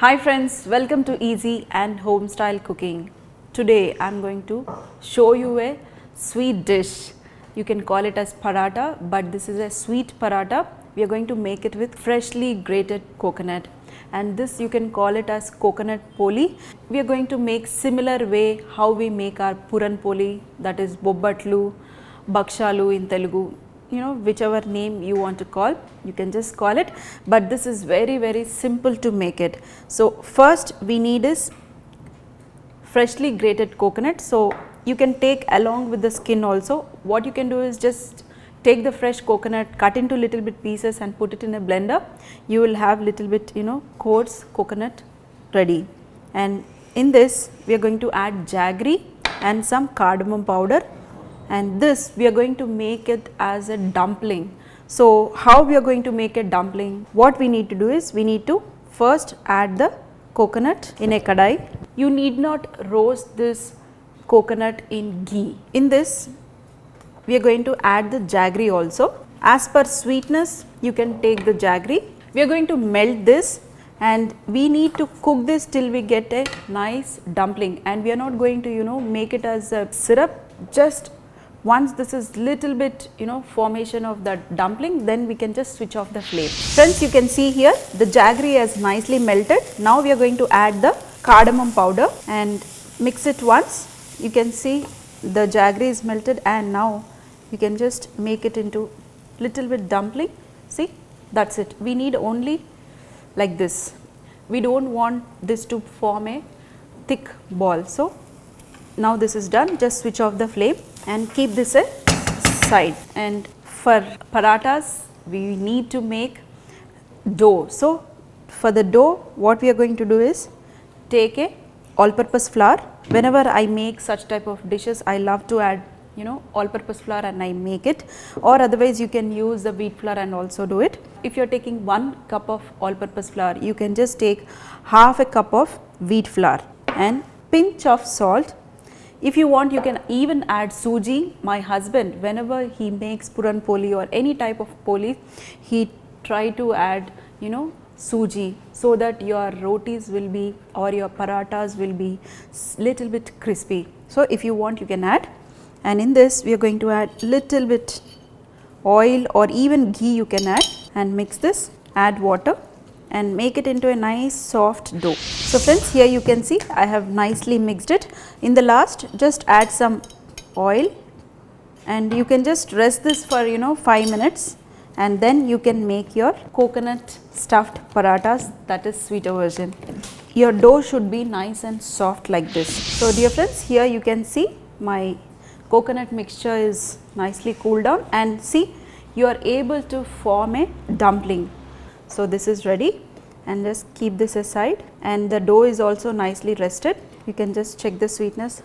Hi friends, welcome to Easy and Home Style Cooking. Today I am going to show you a sweet dish. You can call it as paratha, but this is a sweet paratha. We are going to make it with freshly grated coconut, and this you can call it as coconut poli. We are going to make similar way how we make our Puran poli, that is bobbatlu, bakshalu in Telugu. Whichever name you want to call, you can just call it, but this is very simple to make it. So first we need is freshly grated coconut. So you can take along with the skin also. What you can do is just take the fresh coconut, cut into little bit pieces and put it in a blender. You will have little bit coarse coconut ready, and in this we are going to add jaggery and some cardamom powder, and this we are going to make it as a dumpling. So how we are going to make a dumpling? What we need to do is we need to first add the coconut in a kadai. You need not roast this coconut in ghee. In this we are going to add the jaggery also. As per sweetness you can take the jaggery. We are going to melt this and we need to cook this till we get a nice dumpling, and we are not going to make it as a syrup. Just once this is little bit formation of the dumpling, then we can just switch off the flame. Friends, you can see here the jaggery has nicely melted. Now we are going to add the cardamom powder and mix it once. You can see the jaggery is melted, and now you can just make it into little bit dumpling. See, that's it. We need only like this. We don't want this to form a thick ball. So now this is done. Just switch off the flame and keep this aside. And for parathas we need to make dough. So for the dough, what we are going to do is take a all purpose flour. Whenever I make such type of dishes, I love to add all purpose flour and I make it, or otherwise you can use the wheat flour and also do it. If you are taking 1 cup of all purpose flour, you can just take half a cup of wheat flour and pinch of salt. If you want, you can even add suji. My husband, whenever he makes Puran poli or any type of poli, he try to add suji, so that your rotis will be, or your parathas will be little bit crispy. So if you want, you can add. And in this we are going to add little bit oil or even ghee you can add, and mix this, add water and make it into a nice soft dough. So friends, here you can see I have nicely mixed it. In the last, just add some oil and you can just rest this for 5 minutes, and then you can make your coconut stuffed parathas, that is sweeter version. Your dough should be nice and soft like this. So dear friends, here you can see my coconut mixture is nicely cooled down, and see, you are able to form a dumpling. So this is ready, and just keep this aside, and the dough is also nicely rested. You can just check the sweetness.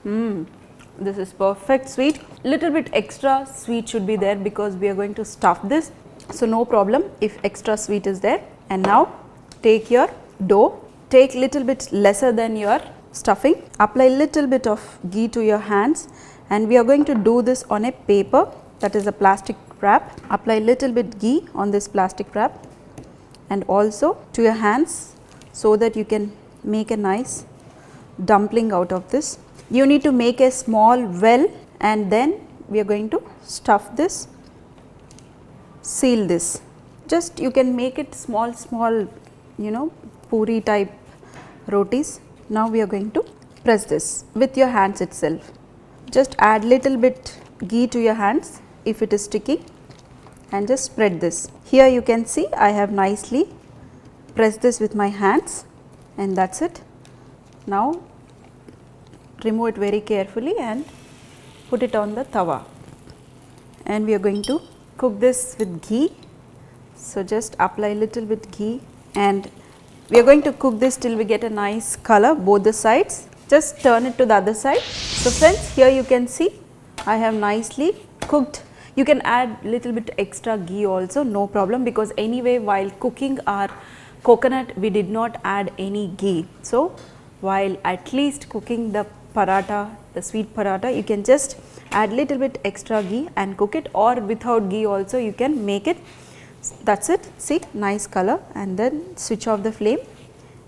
This is perfect sweet. Little bit extra sweet should be there because we are going to stuff this, so no problem if extra sweet is there. And now take your dough, take little bit lesser than your stuffing, apply little bit of ghee to your hands, and we are going to do this on a paper, that is a plastic wrap. Apply little bit ghee on this plastic wrap and also to your hands, so that you can make a nice dumpling out of this. You need to make a small well, and then we are going to stuff this, seal this. Just you can make it small poori type rotis. Now we are going to press this with your hands itself. Just add little bit ghee to your hands if it is sticky, and just spread this. Here you can see I have nicely pressed this with my hands, and that's it. Now remove it very carefully and put it on the tawa, and we are going to cook this with ghee. So just apply little bit ghee, and we are going to cook this till we get a nice color both the sides. Just turn it to the other side. So friends, here you can see I have nicely cooked. You can add little bit extra ghee also, no problem, because anyway while cooking our coconut we did not add any ghee. So while at least cooking the paratha, the sweet paratha, you can just add little bit extra ghee and cook it, or without ghee also you can make it. That's it, see, nice color, and then switch off the flame,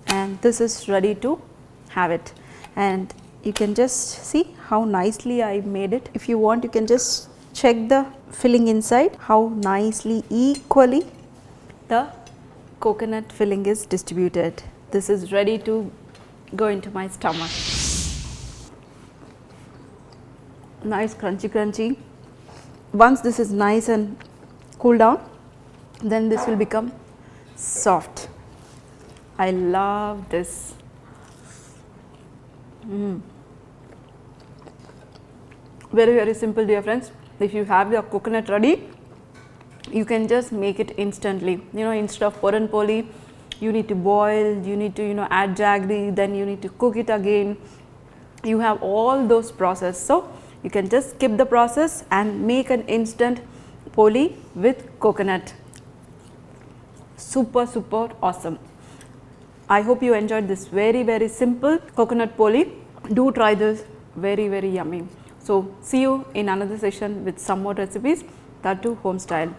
and this is ready to have it. And you can just see how nicely I made it. If you want, you can just check the filling inside, how nicely equally the coconut filling is distributed. This is ready to go into my stomach. Nice crunchy. Once this is nice and cool down, then this will become soft. I love this. Very simple, dear friends. If you have your coconut ready, you can just make it instantly. Instead of Puran Poli, you need to boil, you need to add jaggery, then you need to cook it again. You have all those process, so you can just skip the process and make an instant Poli with coconut. Super awesome. I hope you enjoyed this very simple coconut Poli. Do try this, very yummy. So see you in another session with some more recipes, that too home style.